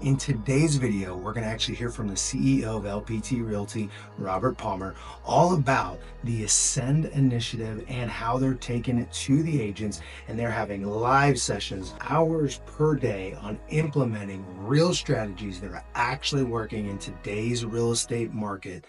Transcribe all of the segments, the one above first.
In today's video, we're going to actually hear from the CEO of LPT Realty, Robert Palmer, all about the Ascend initiative and how they're taking it to the agents. And they're having live sessions, hours per day, on implementing real strategies that are actually working in today's real estate market.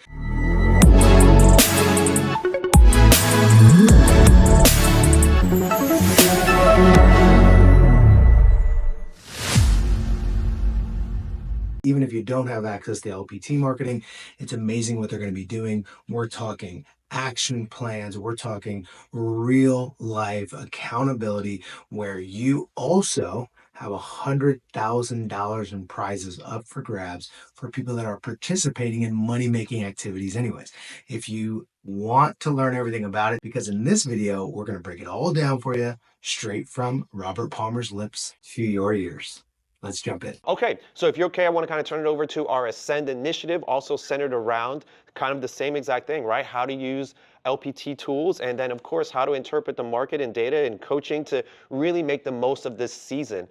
Even if you don't have access to LPT marketing, it's amazing what they're going to be doing. We're talking action plans. We're talking real life accountability where you also have $100,000 in prizes up for grabs for people that are participating in money-making activities anyways. If you want to learn everything about it, because in this video, we're going to break it all down for you straight from Robert Palmer's lips to your ears. Let's jump in. Okay, so if you're okay, I want to kind of turn it over to our Ascend initiative, also centered around kind of the same exact thing, right? How to use LPT tools, and then of course, how to interpret the market and data and coaching to really make the most of this season.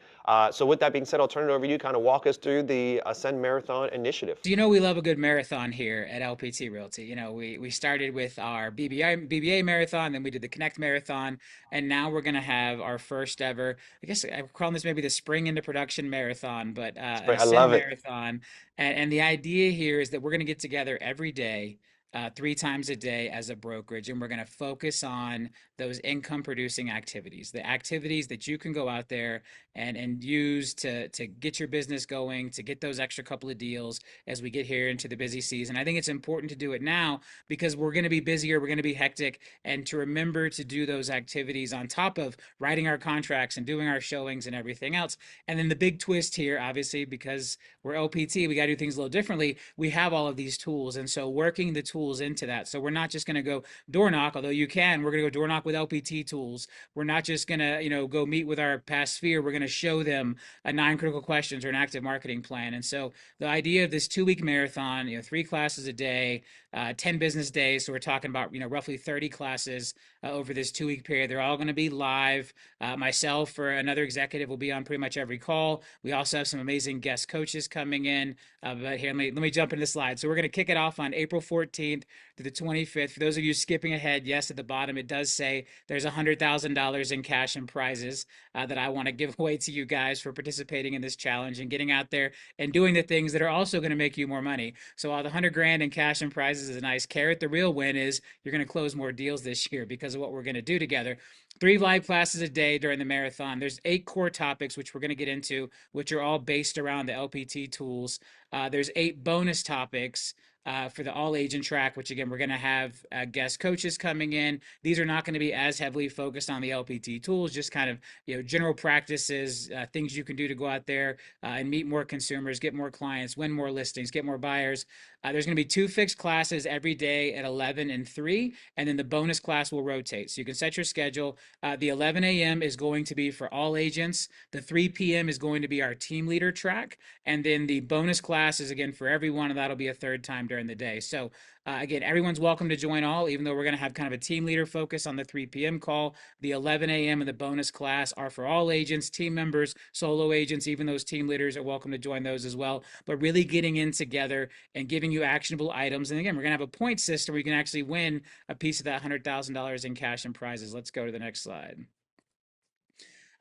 So with that being said, I'll turn it over to you, kind of walk us through the Ascend Marathon initiative. You know, we love a good marathon here at LPT Realty. You know, we started with our BBA marathon, then we did the Connect marathon, and now we're going to have our first ever, I guess I'm calling this maybe the Spring into Production marathon, but an I Ascend love it. marathon. And the idea here is that we're going to get together every day. 3 times a day as a brokerage, and we're going to focus on those income producing activities, the activities that you can go out there and use to get your business going, to get those extra couple of deals as we get here into the busy season. I think it's important to do it now because we're going to be busier, we're going to be hectic, and to remember to do those activities on top of writing our contracts and doing our showings and everything else. And then the big twist here, obviously, because we're LPT, we got to do things a little differently. We have all of these tools, and so working the tools into that. So we're not just going to go door knock, although you can. We're going to go door knock with LPT tools. We're not just going to, go meet with our past sphere. We're going to show them a 9 critical questions or an active marketing plan. And so the idea of this 2-week marathon, 3 classes a day, 10 business days. So we're talking about, roughly 30 classes over this 2-week period. They're all going to be live. Myself or another executive will be on pretty much every call. We also have some amazing guest coaches coming in. But here, let me jump into the slide. So we're going to kick it off on April 14th to the 25th. For those of you skipping ahead, yes, at the bottom, it does say there's $100,000 in cash and prizes that I want to give away to you guys for participating in this challenge and getting out there and doing the things that are also going to make you more money. So while the 100 grand in cash and prizes is a nice carrot, the real win is you're going to close more deals this year because of what we're going to do together. 3 live classes a day during the marathon. There's 8 core topics, which we're going to get into, which are all based around the LPT tools. There's 8 bonus topics for the all agent track, which again, we're going to have guest coaches coming in. These are not going to be as heavily focused on the LPT tools, just kind of, general practices, things you can do to go out there and meet more consumers, get more clients, win more listings, get more buyers. There's going to be 2 fixed classes every day at 11 and 3, and then the bonus class will rotate. So you can set your schedule. The 11 a.m. is going to be for all agents. The 3 p.m. is going to be our team leader track. And then the bonus class is again for everyone, and that'll be a third time during the day. So again, everyone's welcome to join all, even though we're going to have kind of a team leader focus on the 3 p.m. call. The 11 a.m. and the bonus class are for all agents, team members, solo agents, even those team leaders are welcome to join those as well. But really getting in together and giving you actionable items. And again, we're going to have a point system where you can actually win a piece of that $100,000 in cash and prizes. Let's go to the next slide.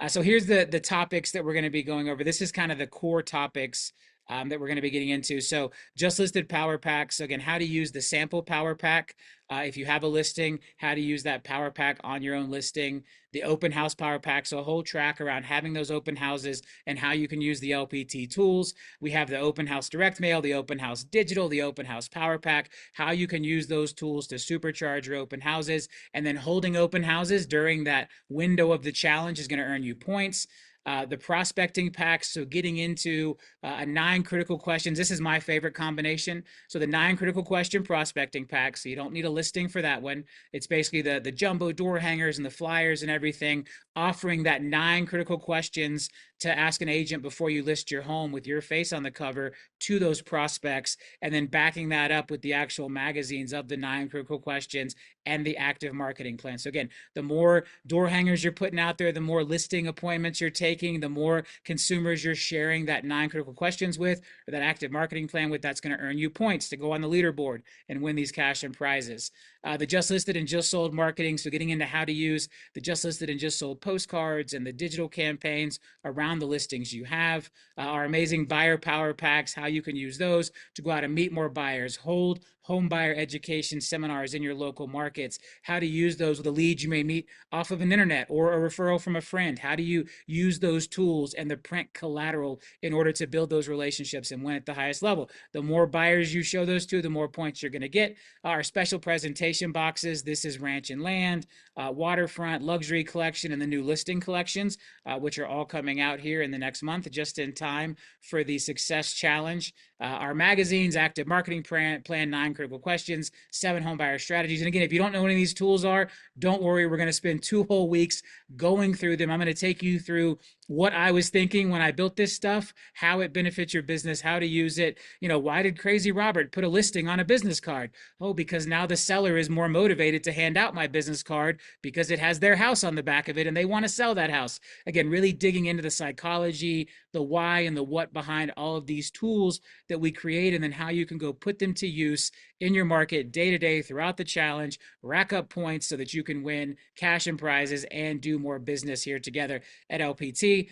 So here's the topics that we're going to be going over. This is kind of the core topics that we're going to be getting into. So just listed power packs. So again, how to use the sample power pack. If you have a listing, how to use that power pack on your own listing. The open house power pack. So a whole track around having those open houses and how you can use the LPT tools. We have the open house direct mail, the open house digital, the open house power pack, how you can use those tools to supercharge your open houses. And then holding open houses during that window of the challenge is going to earn you points. The prospecting packs, so getting into 9 critical questions. This is my favorite combination. So the 9 critical question prospecting pack, so you don't need a listing for that one. It's basically the jumbo door hangers and the flyers and everything, offering that 9 critical questions to ask an agent before you list your home with your face on the cover to those prospects, and then backing that up with the actual magazines of the 9 critical questions and the active marketing plan. So again, the more door hangers you're putting out there, the more listing appointments you're taking, the more consumers you're sharing that 9 critical questions with, or that active marketing plan with, that's going to earn you points to go on the leaderboard and win these cash and prizes. The just listed and just sold marketing, so getting into how to use the just listed and just sold postcards and the digital campaigns around the listings you have. Our amazing buyer power packs, how you can use those to go out and meet more buyers, hold home buyer education seminars in your local markets, how to use those with the leads you may meet off of an internet or a referral from a friend. How do you use those tools and the print collateral in order to build those relationships and win at the highest level? The more buyers you show those to, the more points you're going to get. Our special presentation boxes, this is ranch and land, waterfront, luxury collection, and the new listing collections, which are all coming out here in the next month, just in time for the Success Challenge. Our magazines, active marketing plan, 9 critical questions, 7 homebuyer strategies. And again, if you don't know what any of these tools are, don't worry. We're going to spend 2 whole weeks going through them. I'm going to take you through what I was thinking when I built this stuff, how it benefits your business, how to use it. Why did Crazy Robert put a listing on a business card? Oh, because now the seller is more motivated to hand out my business card because it has their house on the back of it and they want to sell that house. Again, really digging into the psychology, the why and the what behind all of these tools that we create, and then how you can go put them to use in your market day to day throughout the challenge, rack up points so that you can win cash and prizes and do more business here together at LPT.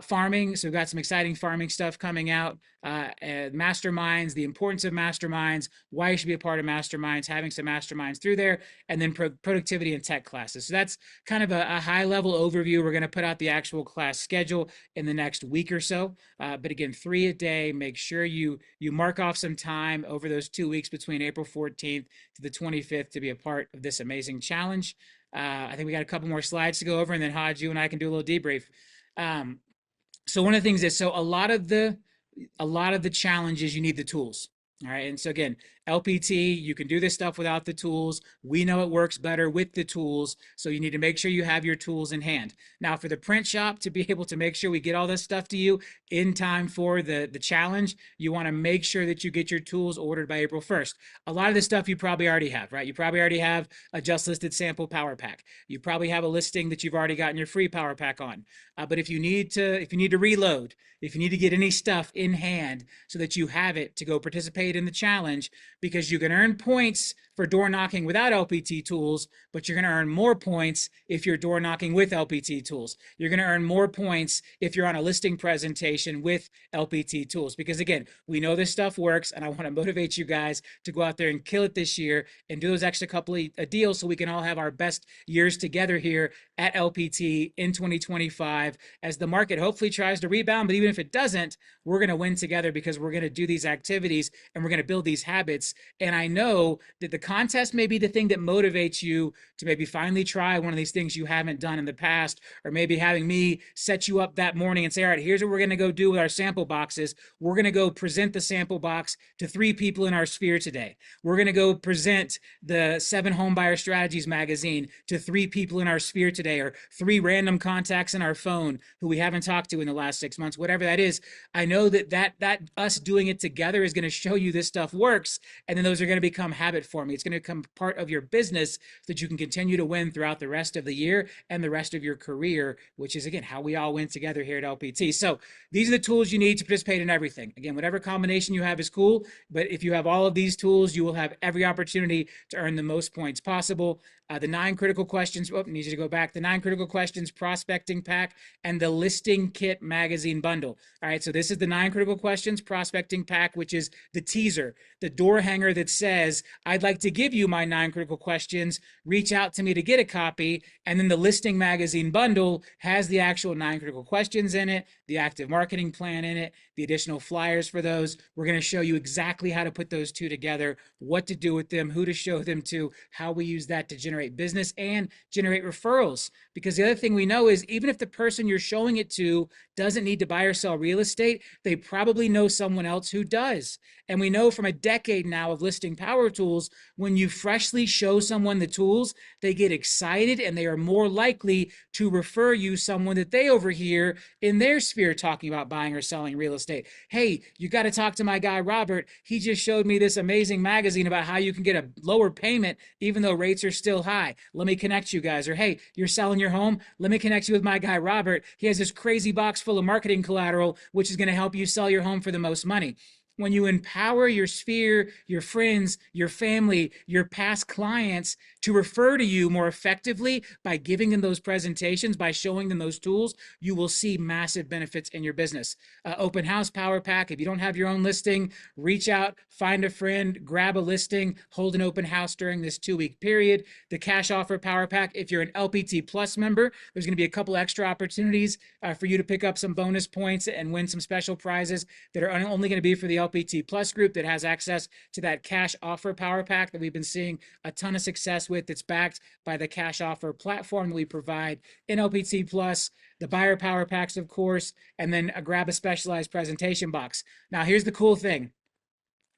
Farming, so we've got some exciting farming stuff coming out. Masterminds, the importance of masterminds, why you should be a part of masterminds, having some masterminds through there, and then productivity and tech classes. So that's kind of a high level overview. We're going to put out the actual class schedule in the next week or so. But again, 3 a day. Make sure you mark off some time over those 2 weeks between April 14th to the 25th to be a part of this amazing challenge. I think we got a couple more slides to go over, and then Hodge, you and I can do a little debrief. Um, so one of the things is, so a lot of the challenges, you need the tools. All right. And so again, LPT, you can do this stuff without the tools. We know it works better with the tools. So you need to make sure you have your tools in hand. Now, for the print shop to be able to make sure we get all this stuff to you in time for the challenge, you want to make sure that you get your tools ordered by April 1st. A lot of this stuff you probably already have, right? You probably already have a just listed sample power pack. You probably have a listing that you've already gotten your free power pack on. But if you need to reload, if you need to get any stuff in hand so that you have it to go participate in the challenge, because you can earn points for door knocking without LPT tools, but you're going to earn more points if you're door knocking with LPT tools. You're going to earn more points if you're on a listing presentation with LPT tools, because again, we know this stuff works, and I want to motivate you guys to go out there and kill it this year and do those extra couple of deals so we can all have our best years together here at LPT in 2025 as the market hopefully tries to rebound. But even if it doesn't, we're going to win together because we're going to do these activities and we're going to build these habits. And I know that the contest may be the thing that motivates you to maybe finally try one of these things you haven't done in the past, or maybe having me set you up that morning and say, all right, here's what we're going to go do with our sample boxes. We're going to go present the sample box to 3 people in our sphere today. We're going to go present the 7 Homebuyer Strategies magazine to 3 people in our sphere today, or 3 random contacts in our phone who we haven't talked to in the last 6 months, whatever that is. I know that us doing it together is going to show you this stuff works, and then those are going to become habit forming. It's going to become part of your business so that you can continue to win throughout the rest of the year and the rest of your career, which is again how we all win together here at LPT. So these are the tools you need to participate in everything. Again, whatever combination you have is cool, but if you have all of these tools, you will have every opportunity to earn the most points possible. The 9 critical questions, need you to go back, the 9 critical questions prospecting pack and the listing kit magazine bundle. All right, so this is the 9 critical questions prospecting pack, which is the teaser, the door hanger that says, I'd like to give you my 9 critical questions, reach out to me to get a copy. And then the listing magazine bundle has the actual 9 critical questions in it, the active marketing plan in it, the additional flyers for those. We're going to show you exactly how to put those two together, what to do with them, who to show them to, how we use that to generate business and generate referrals. Because the other thing we know is, even if the person you're showing it to doesn't need to buy or sell real estate, they probably know someone else who does. And we we know from a decade now of listing power tools, when you freshly show someone the tools, they get excited and they are more likely to refer you someone that they overhear in their sphere talking about buying or selling real estate. Hey, you got to talk to my guy Robert. He just showed me this amazing magazine about how you can get a lower payment even though rates are still high. Let me connect you guys. Or hey, you're selling your home? Let me connect you with my guy Robert. He has this crazy box full of marketing collateral, which is going to help you sell your home for the most money. When you empower your sphere, your friends, your family, your past clients to refer to you more effectively by giving them those presentations, by showing them those tools, you will see massive benefits in your business. Open house power pack. If you don't have your own listing, reach out, find a friend, grab a listing, hold an open house during this 2-week period. The cash offer power pack. If you're an LPT Plus member, there's going to be a couple extra opportunities for you to pick up some bonus points and win some special prizes that are only going to be for the LPT Plus group that has access to that cash offer power pack that we've been seeing a ton of success with. That's backed by the cash offer platform that we provide in LPT Plus, the buyer power packs, of course, and then grab a specialized presentation box. Now, here's the cool thing.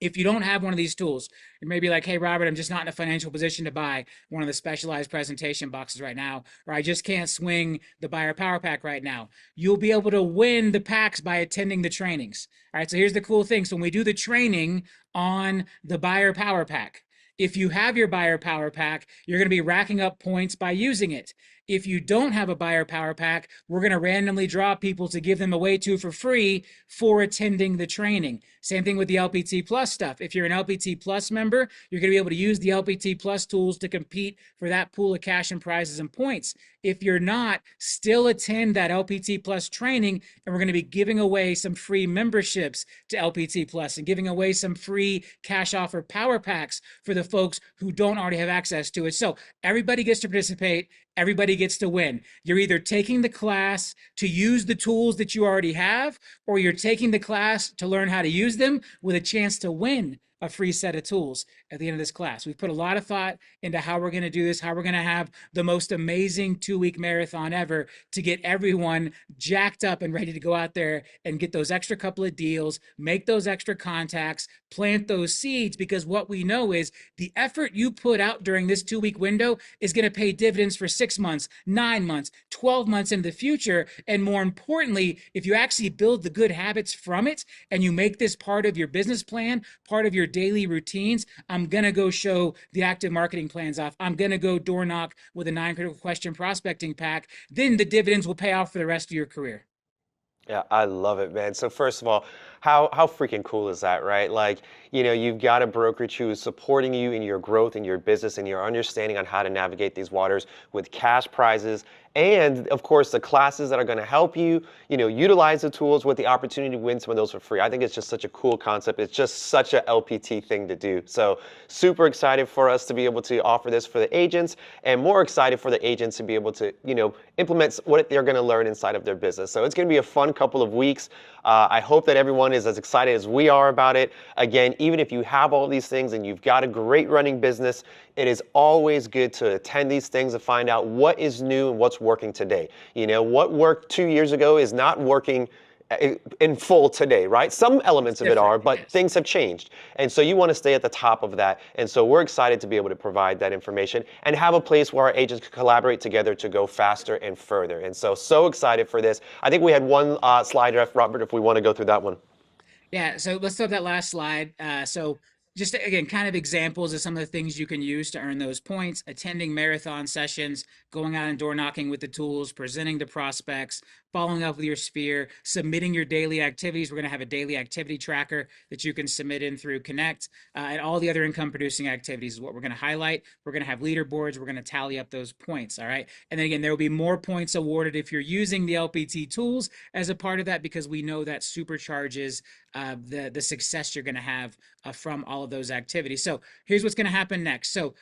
If you don't have one of these tools, you may be like, hey, Robert, I'm just not in a financial position to buy one of the specialized presentation boxes right now, or I just can't swing the buyer power pack right now. You'll be able to win the packs by attending the trainings. All right, so here's the cool thing. So when we do the training on the buyer power pack, if you have your buyer power pack, you're going to be racking up points by using it. If you don't have a buyer power pack, we're going to randomly draw people to give them away to for free for attending the training. Same thing with the LPT Plus stuff. If you're an LPT Plus member, you're going to be able to use the LPT Plus tools to compete for that pool of cash and prizes and points. If you're not, still attend that LPT Plus training, and we're going to be giving away some free memberships to LPT Plus and giving away some free cash offer power packs for the folks who don't already have access to it. So everybody gets to participate. Everybody gets to win. You're either taking the class to use the tools that you already have, or you're taking the class to learn how to use them with a chance to win a free set of tools at the end of this class. We've put a lot of thought into how we're going to do this, how we're going to have the most amazing 2-week marathon ever to get everyone jacked up and ready to go out there and get those extra couple of deals, make those extra contacts, plant those seeds, because what we know is the effort you put out during this 2-week window is going to pay dividends for 6 months, 9 months, 12 months into the future. And more importantly, if you actually build the good habits from it and you make this part of your business plan, part of your daily routines, I'm going to go show the active marketing plans off. I'm going to go door knock with a 9 critical question prospecting pack. Then the dividends will pay off for the rest of your career. Yeah, I love it, man. So first of all, how freaking cool is that, right? Like, you've got a brokerage who is supporting you in your growth in your business and your understanding on how to navigate these waters with cash prizes and of course the classes that are going to help you, utilize the tools with the opportunity to win some of those for free. I think it's just such a cool concept. It's just such a LPT thing to do. So super excited for us to be able to offer this for the agents, and more excited for the agents to be able to, implement what they're going to learn inside of their business. So it's going to be a fun couple of weeks. I hope that everyone is as excited as we are about it. Again, even if you have all these things and you've got a great running business, it is always good to attend these things and find out what is new and what's working today. What worked 2 years ago is not working in full today, right? Some elements of it are, but yes. Things have changed. And so you want to stay at the top of that. And so we're excited to be able to provide that information and have a place where our agents can collaborate together to go faster and further. And so excited for this. I think we had one slide left, Robert, if we want to go through that one. Yeah, so let's throw up that last slide. So just again, kind of examples of some of the things you can use to earn those points: attending marathon sessions, going out and door knocking with the tools, presenting to prospects, following up with your sphere, submitting your daily activities. We're going to have a daily activity tracker that you can submit in through Connect, and all the other income producing activities is what we're going to highlight. We're going to have leaderboards. We're going to tally up those points. All right. And then again, there will be more points awarded if you're using the LPT tools as a part of that, because we know that supercharges the success you're going to have from all of those activities. So here's what's going to happen next. So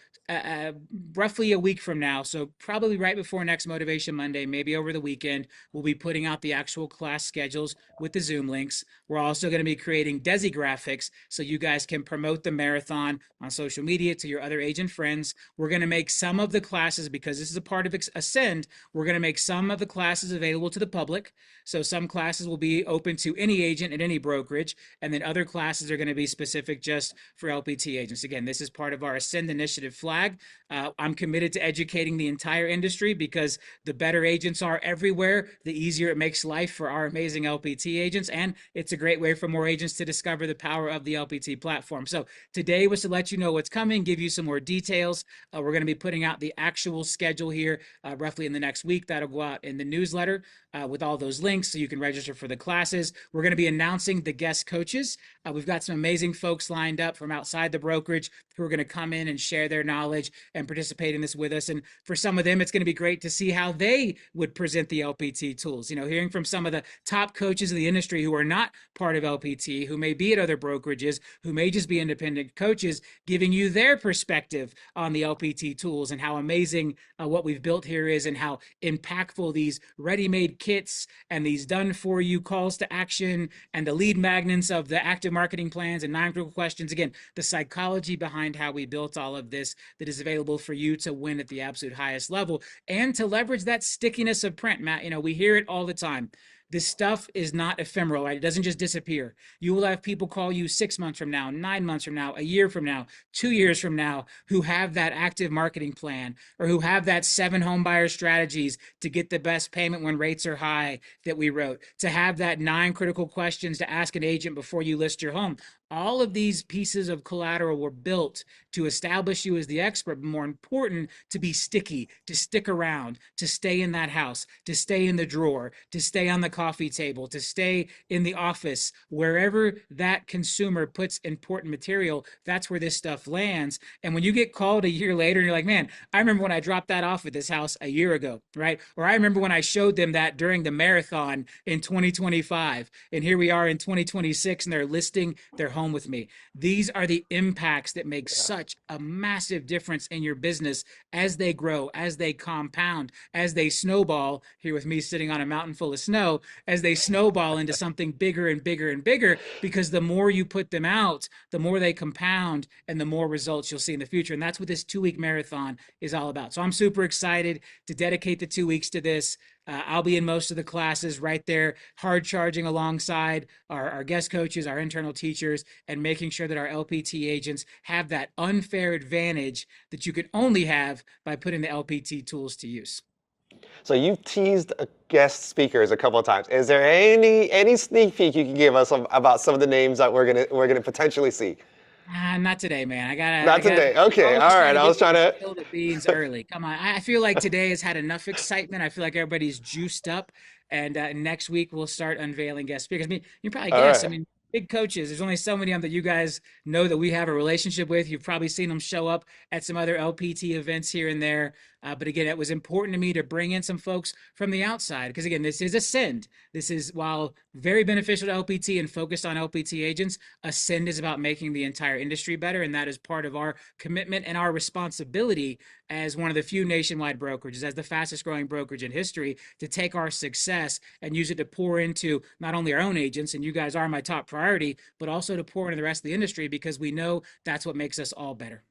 roughly a week from now, so probably right before next Motivation Monday, maybe over the weekend, we'll be putting out the actual class schedules with the Zoom links. We're also going to be creating Desi graphics so you guys can promote the marathon on social media to your other agent friends. We're going to make some of the classes, because this is a part of Ascend, we're going to make some of the classes available to the public. So some classes will be open to any agent at any brokerage, and then other classes are going to be specific just for LPT agents. Again, this is part of our Ascend Initiative flag. I'm committed to educating the entire industry, because the better agents are everywhere, the easier it makes life for our amazing LPT agents. And it's a great way for more agents to discover the power of the LPT platform. So today was to let you know what's coming, give you some more details. We're going to be putting out the actual schedule here roughly in the next week. That'll go out in the newsletter with all those links so you can register for the classes. We're going to be announcing the guest coaches. We've got some amazing folks lined up from outside the brokerage who are going to come in and share their knowledge and participate in this with us. And for some of them, it's going to be great to see how they would present the LPT tools. You know, hearing from some of the top coaches of the industry who are not part of LPT, who may be at other brokerages, who may just be independent coaches, giving you their perspective on the LPT tools and how amazing what we've built here is, and how impactful these ready-made kits and these done-for-you calls to action and the lead magnets of the active marketing plans and 9 critical questions. Again, the psychology behind how we built all of this that is available for you to win at the absolute highest level and to leverage that stickiness of print. Matt, you know, we hear it all the time. This stuff is not ephemeral, right? It doesn't just disappear. You will have people call you 6 months from now, 9 months from now, a year from now, 2 years from now, who have that active marketing plan, or who have that 7 home buyer strategies to get the best payment when rates are high that we wrote, to have that 9 critical questions to ask an agent before you list your home. All of these pieces of collateral were built to establish you as the expert, but more important, to be sticky, to stick around, to stay in that house, to stay in the drawer, to stay on the coffee table, to stay in the office. Wherever that consumer puts important material, that's where this stuff lands. And when you get called a year later and you're like, man, I remember when I dropped that off at this house a year ago, right? Or I remember when I showed them that during the marathon in 2025, and here we are in 2026, and they're listing their home with me. These are the impacts that make such a massive difference in your business as they grow, as they compound, as they snowball. Here with me sitting on a mountain full of snow, as they snowball into something bigger and bigger and bigger, because the more you put them out, the more they compound and the more results you'll see in the future. And that's what this 2 week marathon is all about. So I'm super excited to dedicate the 2 weeks to this. I'll be in most of the classes right there, hard charging alongside our guest coaches, our internal teachers, and making sure that our LPT agents have that unfair advantage that you can only have by putting the LPT tools to use. So you've teased guest speakers a couple of times. Is there any sneak peek you can give us about some of the names that we're gonna potentially see? Not today, man. I Not gotta. today. Okay. Always All trying right. to I get was trying people to to. spill the beans early. Come on. I feel like today has had enough excitement. I feel like everybody's juiced up, and next week we'll start unveiling guest speakers. I mean, you probably All guess. I right. mean, big coaches. There's only so many of them that you guys know that we have a relationship with. You've probably seen them show up at some other LPT events here and there. But again, it was important to me to bring in some folks from the outside, because again, this is Ascend. This is, while very beneficial to LPT and focused on LPT agents, Ascend is about making the entire industry better, and that is part of our commitment and our responsibility as one of the few nationwide brokerages, as the fastest growing brokerage in history, to take our success and use it to pour into not only our own agents, and you guys are my top priority, but also to pour into the rest of the industry, because we know that's what makes us all better.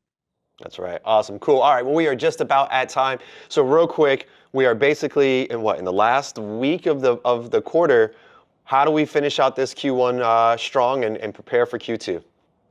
That's right. Awesome. Cool. All right. Well, we are just about at time. So real quick, we are basically in the last week of the quarter. How do we finish out this Q1 strong and prepare for Q2?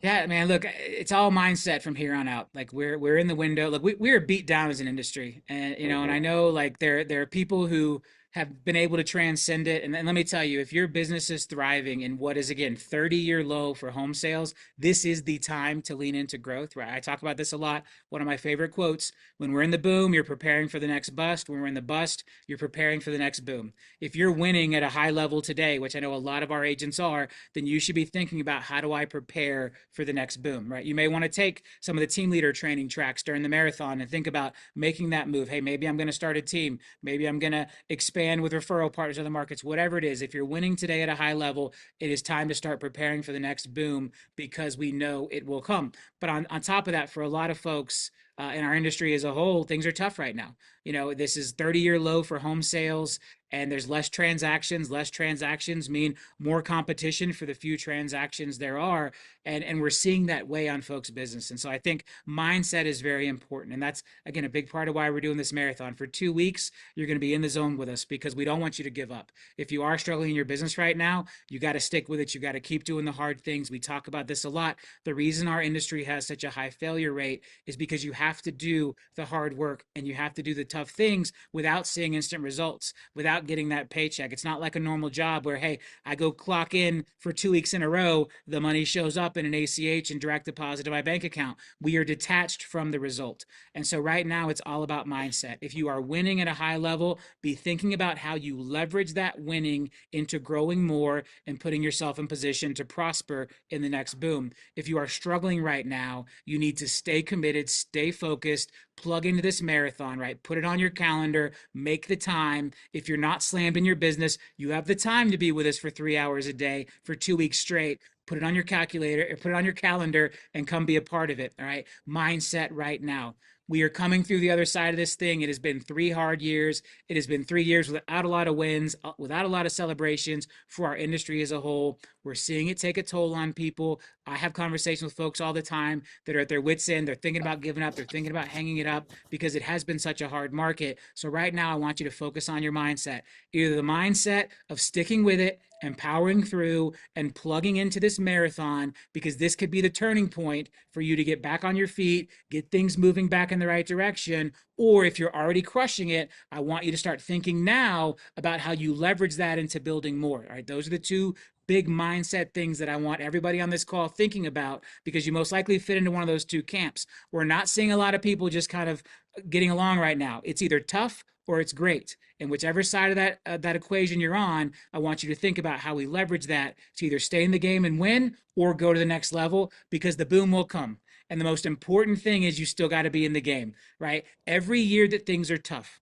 Yeah, man, look, it's all mindset from here on out. Like we're in the window. Look, we're beat down as an industry. And and Hmm. I know like there are people who have been able to transcend it. And let me tell you, if your business is thriving in what is again 30-year low for home sales, this is the time to lean into growth, right? I talk about this a lot. One of my favorite quotes: when we're in the boom, you're preparing for the next bust. When we're in the bust, you're preparing for the next boom. If you're winning at a high level today, which I know a lot of our agents are, then you should be thinking about, how do I prepare for the next boom, right? You may want to take some of the team leader training tracks during the marathon and think about making that move. Hey, maybe I'm going to start a team. Maybe I'm going to expand with referral partners in the markets, whatever it is. If you're winning today at a high level, it is time to start preparing for the next boom, because we know it will come. But on top of that, for a lot of folks, in our industry as a whole, things are tough right now. This is 30-year low for home sales, and there's less transactions. Less transactions mean more competition for the few transactions there are, and we're seeing that weigh on folks' business. And so I think mindset is very important, and that's again a big part of why we're doing this marathon. For 2 weeks, you're going to be in the zone with us because we don't want you to give up. If you are struggling in your business right now, you got to stick with it. You got to keep doing the hard things. We talk about this a lot. The reason our industry has such a high failure rate is because you have to do the hard work and you have to do the tough things without seeing instant results, without getting that paycheck. It's not like a normal job where, hey, I go clock in for 2 weeks in a row, the money shows up in an ACH and direct deposit to my bank account. We are detached from the result. And so right now it's all about mindset. If you are winning at a high level, be thinking about how you leverage that winning into growing more and putting yourself in position to prosper in the next boom. If you are struggling right now, you need to stay committed, stay focused, plug into this marathon, right? Put it on your calendar, make the time. If you're not slammed in your business, you have the time to be with us for 3 hours a day for 2 weeks straight. Put it on your calculator, or put it on your calendar and come be a part of it. All right. Mindset right now. We are coming through the other side of this thing. It has been 3 hard years. It has been 3 years without a lot of wins, without a lot of celebrations for our industry as a whole. We're seeing it take a toll on people. I have conversations with folks all the time that are at their wits' end. They're thinking about giving up. They're thinking about hanging it up because it has been such a hard market. So right now, I want you to focus on your mindset. Either the mindset of sticking with it and powering through and plugging into this marathon, because this could be the turning point for you to get back on your feet, get things moving back in the right direction. Or if you're already crushing it, I want you to start thinking now about how you leverage that into building more. All right. Those are the two big mindset things that I want everybody on this call thinking about, because you most likely fit into one of those two camps. We're not seeing a lot of people just kind of getting along right now. It's either tough or it's great. And whichever side of that equation you're on, I want you to think about how we leverage that to either stay in the game and win or go to the next level, because the boom will come. And the most important thing is you still got to be in the game, right? Every year that things are tough,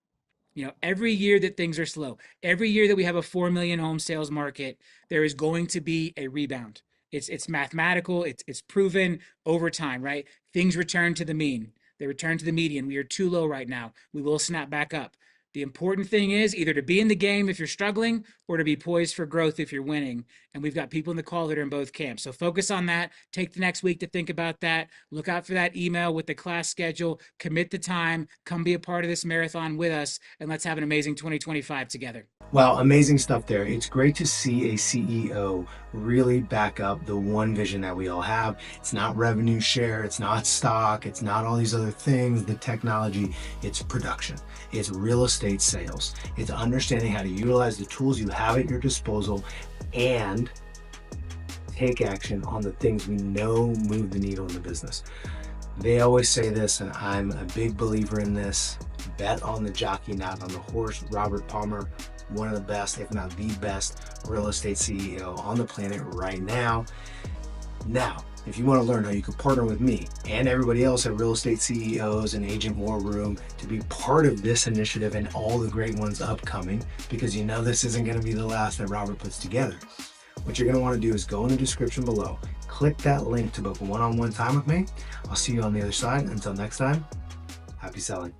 every year that things are slow, every year that we have a 4 million home sales market, there is going to be a rebound. It's mathematical. It's proven over time, right? Things return to the mean. They return to the median. We are too low right now. We will snap back up. The important thing is either to be in the game if you're struggling or to be poised for growth if you're winning. And we've got people in the call that are in both camps. So focus on that. Take the next week to think about that. Look out for that email with the class schedule. Commit the time. Come be a part of this marathon with us. And let's have an amazing 2025 together. Wow, amazing stuff there. It's great to see a CEO really back up the one vision that we all have. It's not revenue share, it's not stock, it's not all these other things, the technology, it's production. It's real estate sales. It's understanding how to utilize the tools you have at your disposal and take action on the things we know move the needle in the business. They always say this, and I'm a big believer in this: bet on the jockey, not on the horse. Robert Palmer, one of the best, if not the best, real estate CEO on the planet right now. Now, if you want to learn how you can partner with me and everybody else at Real Estate CEOs and Agent War Room to be part of this initiative and all the great ones upcoming, because you know this isn't going to be the last that Robert puts together, what you're going to want to do is go in the description below, click that link to book a one-on-one time with me. I'll see you on the other side. Until next time, happy selling.